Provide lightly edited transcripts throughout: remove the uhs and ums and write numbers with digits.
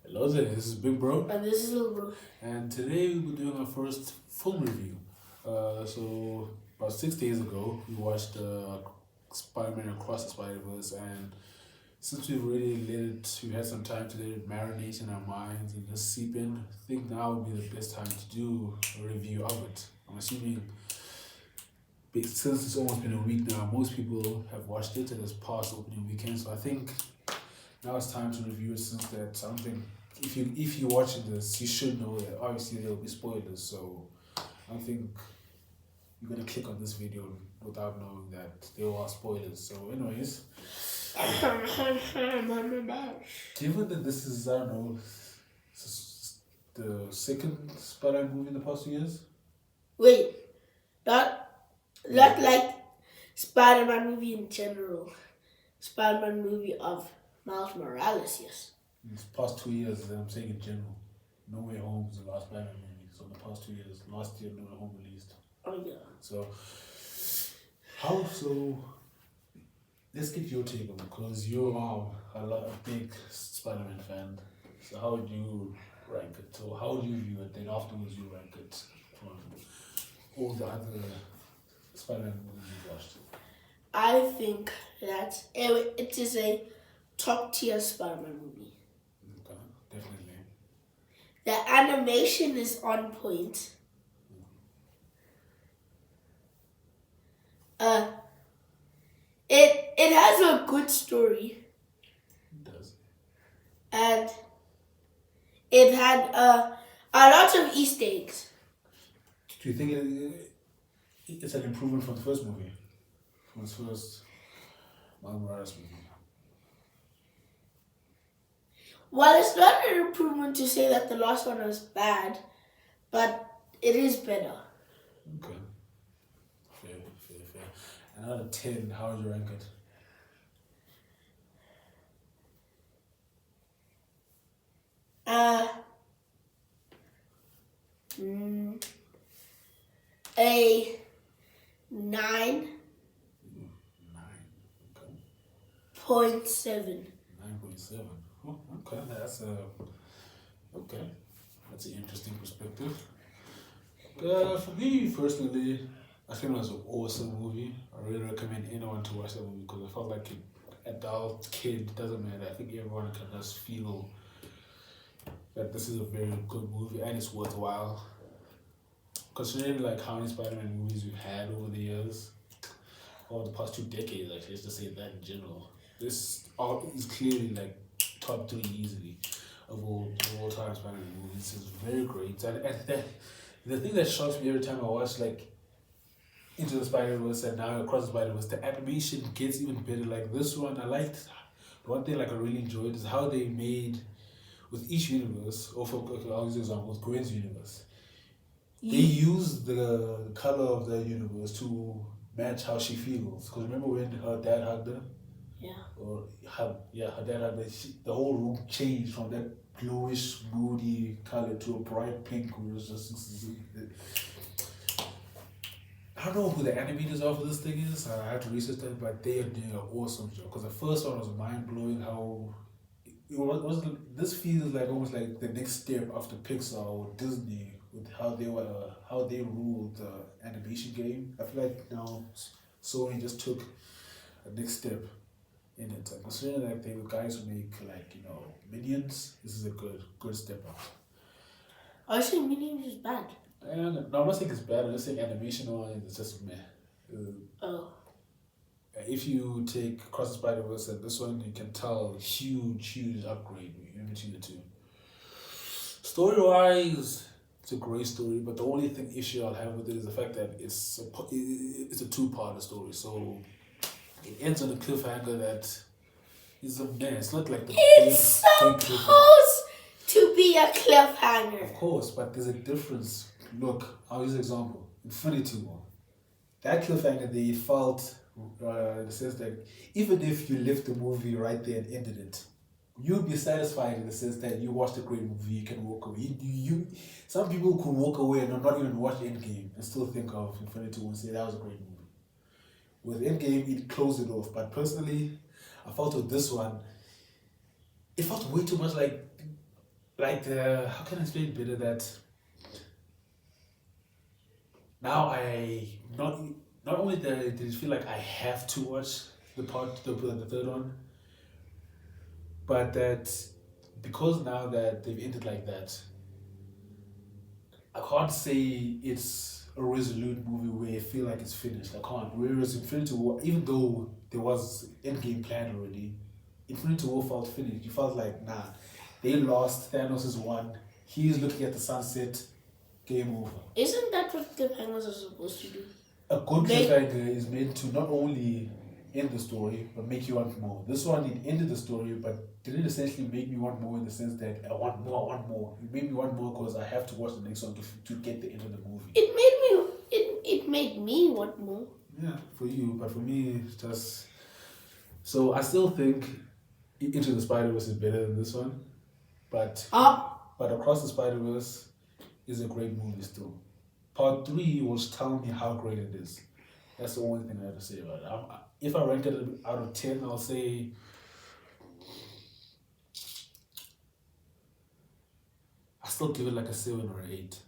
Hello there, this is Big Bro, And this is Little Bro. and today we're doing our first film review. So about 6 days ago, we watched Spider-Man Across the Spider-Verse, and since we've already we've had some time to let it marinate in our minds and just seep in. I think now would be the best time to do a review of it. I'm assuming since it's almost been a week now, most people have watched it and it's past opening weekend. So I think now it's time to review it since that's something. If you're watching this, you should know that obviously there will be spoilers. So I think you're gonna click on this video without knowing that there are spoilers. So, anyways, given that this is I don't know the second Spider-Man movie in the past 2 years. Wait, not like Spider-Man movie in general. Spider-Man movie of Miles Morales, yes. In the past 2 years, I'm saying in general. No Way Home is the last Spider-Man movie. So in the past 2 years, last year No Way Home released. Oh yeah. So let's get your take on it because you are a big Spider-Man fan. So how would you rank it? So how would you view it? Then afterwards you rank it from all the other Spider-Man movies you watched. I think that it is a top tier Spider-Man movie. Okay, definitely. The animation is on point. It has a good story, It does. and it had a lot of Easter eggs. Do you think it's an improvement from the first movie? From his first Miles Morales movie? Well, it's not an improvement to say that the last one was bad, but it is better. Okay. Fair. And out of 10, how would you rank it? A 9.7. 9. Okay. 9.7. Oh, okay. That's an interesting perspective. For me personally, I think it was an awesome movie. I really recommend anyone to watch that movie because I felt like adult, kid, doesn't matter. I think everyone can just feel that this is a very good movie and it's worthwhile. Considering like how many Spider-Man movies we've had over the years, or the past 2 decades actually, let's just say that in general. This is clearly like top 3 easily of all time Spider-Man movies. It's very great. And the thing that shocks me every time I watch like Into the Spider-Verse and now Across the Spider-Verse, the animation gets even better. Like this one, I liked the one thing like I really enjoyed is how they made with each universe, or for okay, I'll use an example with Gwen's universe. They use the color of the universe to match how she feels. Because remember when her dad hugged her? Yeah. Her dad hugged her. The whole room changed from that bluish, moody color to a bright pink. It was just. I don't know who the animators are for this thing is. I had to research that, but they are doing an awesome job. Because the first one was mind blowing. How this feels like almost like the next step after Pixar or Disney with how they ruled the animation game. I feel like now Sony just took a next step in it. And considering like they were guys who make like Minions, this is a good step up. I think Minions is bad. And no, I'm not saying it's bad. I'm just saying animation wise, it's just meh. Oh. If you take Cross the Spider-Verse and this one, you can tell huge upgrade in between the two. Story-wise, it's a great story, but the only issue I'll have with it is the fact that it's a two-part story. So it ends on a cliffhanger that is a mess. It's not like the It's supposed to be a cliffhanger. Of course, but there's a difference. Look, I'll use an example. Infinity War. That cliffhanger, they felt in the sense that even if you left the movie right there and ended it, you'd be satisfied in the sense that you watched a great movie, you can walk away. Some people could walk away and not even watch Endgame and still think of Infinity War and say that was a great movie. With Endgame, it closed it off. But personally, I felt with this one, it felt way too much like like the how can I explain better that now I not only did it feel like I have to watch the third one, but that because now that they've ended like that, I can't say it's a resolute movie where I feel like it's finished. I can't. Whereas Infinity War, even though there was endgame planned already, Infinity War felt finished. You felt like, nah, they lost, Thanos is won, he's looking at the sunset, game over. Isn't that what cliffhangers are supposed to do? A good cliffhanger is meant to not only end the story, but make you want more. This one, it ended the story, but didn't essentially make me want more in the sense that I want more, I want more. It made me want more because I have to watch the next one to get the end of the movie. It made me want more. Yeah, for you, but for me, it's just... So I still think Into the Spider-Verse is better than this one, but Across the Spider-Verse is a great movie still. Part 3 will tell me how great it is. That's the only thing I have to say about it. If I rank it out of 10, I'll say... I still give it like a 7 or an 8.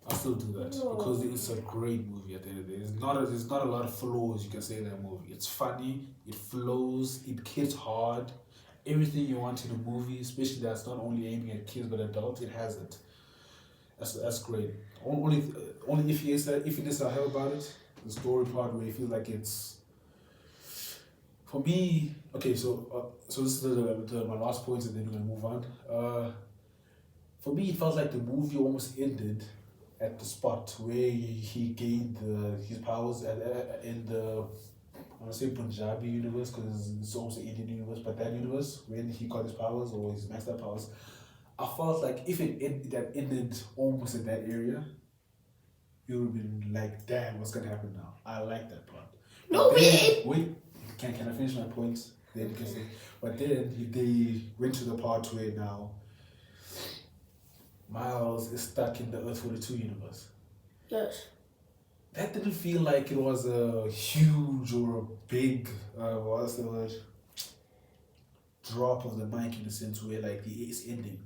I'll still do that because it's a great movie at the end of the day. There's not a lot of flaws you can say in that movie. It's funny, it flows, it hits hard. Everything you want in a movie, especially that's not only aiming at kids but adults, it has it. That's great. Only if it is I have about it, the story part where you feel like it's... For me, okay, so this is my last point and then we're gonna move on. For me, it felt like the movie almost ended at the spot where he gained his powers in the, I want to say Punjabi universe because it's also Indian universe, but that universe when he got his powers or his maxed out powers, I felt like if that ended almost in that area, you would have been like, damn, what's gonna happen now? I like that part. No, wait, can I finish my point? Then you can say, but then they went to the part where now Miles is stuck in the Earth 42 universe. Yes. That didn't feel like it was a huge or a big, what's the word? Drop of the mic in the sense where like it's ending.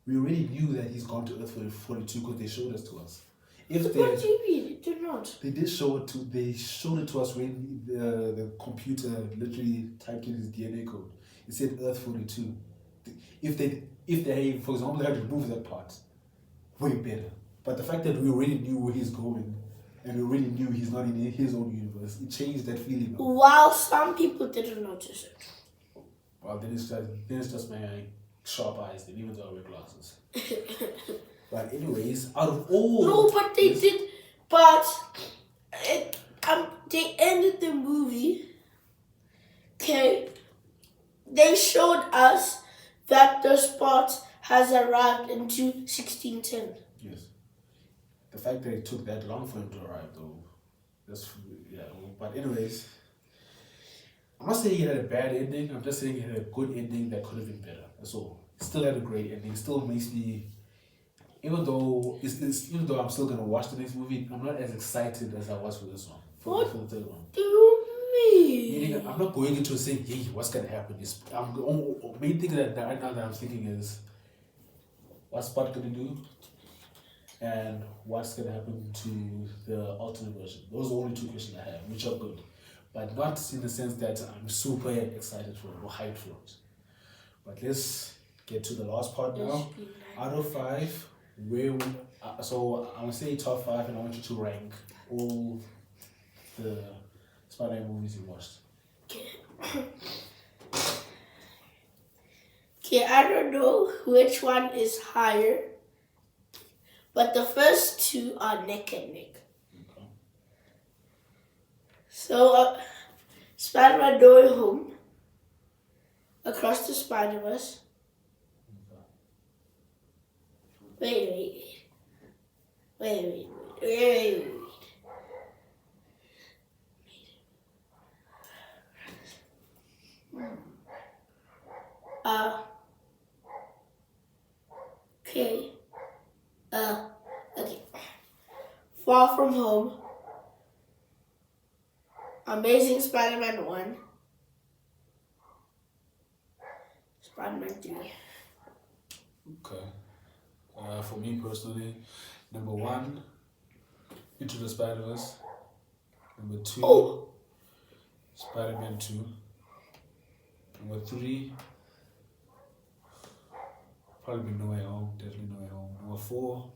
We already knew that he's gone to Earth 42 because they showed it to us. What do you mean? It did not. They did show it to. They showed it to us when the computer literally typed in his DNA code. It said Earth 42. If they, for example, had removed that part, way better. But the fact that we already knew where he's going, and we already knew he's not in his own universe, it changed that feeling. While some people didn't notice it. Well, then it's just my sharp eyes, then, even though I wear glasses. But anyways, out of all... No, but they did. But they ended the movie. Okay. They showed us that the Spot has arrived into 1610. Yes. The fact that it took that long for him to arrive, though, that's... Yeah, but anyways... I'm not saying it had a bad ending, I'm just saying it had a good ending that could have been better. That's all. It still had a great ending. It still makes me... Even though I'm still gonna watch the next movie, I'm not as excited as I was for this one. For the third one. Do you mean? Meaning, I'm not going into saying, hey, what's gonna happen? Main thing that right now that I'm thinking is, what's Spot gonna do? And what's gonna happen to the alternate version? Those are the only two questions I have, which are good. But not in the sense that I'm super excited for it or hyped for it. But let's get to the last part now. Out of 5, so I'm gonna say top 5, and I want you to rank all the Spider-Man movies you watched. Okay, I don't know which one is higher, but the first 2 are neck and neck. Okay. So, Spider-Man No Way Home, Across the Spider-Verse. Wait. Okay. Okay. Far From Home, Amazing Spider-Man 1, Spider-Man 3. Okay. For me personally, number 1, Into the Spider-Verse. Number 2, Oh, Spider-Man 2. Number 3, probably be No Way Home. Definitely No Way Home. Number 4,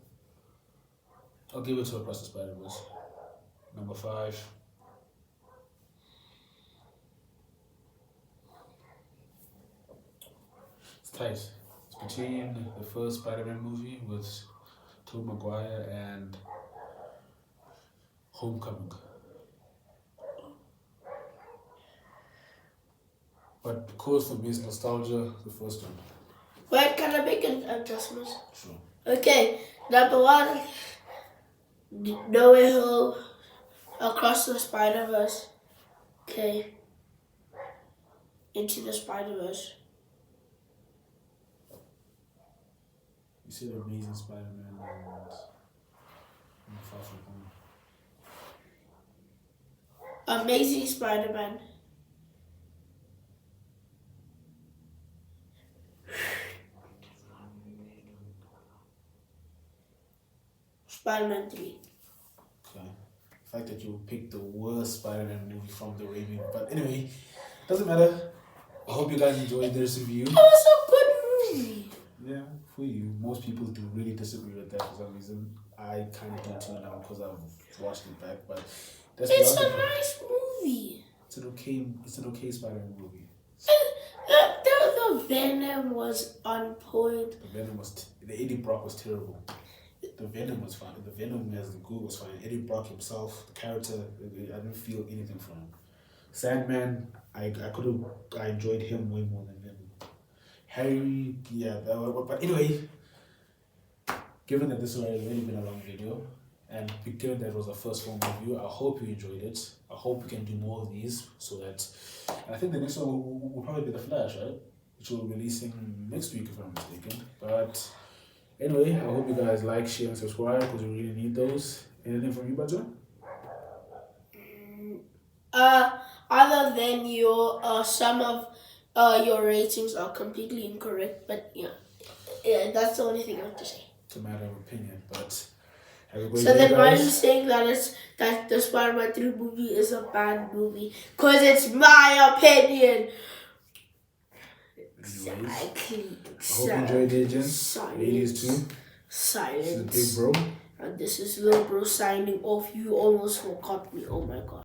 I'll give it to Across the Spider-Verse. Number 5, it's tight. It's between the first Spider-Man movie with Tobey Maguire and Homecoming. But because for me it's nostalgia, the first one. wait, can I make an adjustment? Sure. Okay, number 1, No Way Home, Across the Spider-Verse. Okay. Into the Spider-Verse. You said Amazing Spider-Man and Far From Home. Amazing Spider-Man. Spider-Man 3. Okay. The fact that you picked the worst Spider-Man movie from the Raimi. But anyway, doesn't matter. I hope you guys enjoyed this review. It was a good movie. Yeah, for you. Most people do really disagree with that for some reason. I kind of do too now because I've watched it back. But that's It's the a other thing. nice movie. It's an okay Spider-Man movie. The Venom was on point. The Venom the Eddie Brock was terrible. The Venom was fine. The Venom as the ghoul was fine. Eddie Brock himself, the character, I didn't feel anything from him. Sandman, I enjoyed him way more than Venom. Harry, yeah, but anyway, given that this has already been a long video, and given that it was a first film review, I hope you enjoyed it. I hope we can do more of these so that, and I think the next one will probably be The Flash, right? Which will be releasing next week if I'm mistaken. But anyway, I hope you guys like, share, and subscribe because we really need those. Anything from you, Badger? Other than your some of your ratings are completely incorrect, but yeah, that's the only thing I have to say. It's a matter of opinion, but have a great So day, then why are you guys. saying that the Spider-Man 3 movie is a bad movie? Cause it's my opinion. Anyways, Exactly. I hope you enjoyed it, gents. Silence. Ladies too. Silence. This is the big bro. And this is Lil Bro signing off. You almost forgot me. Oh my god.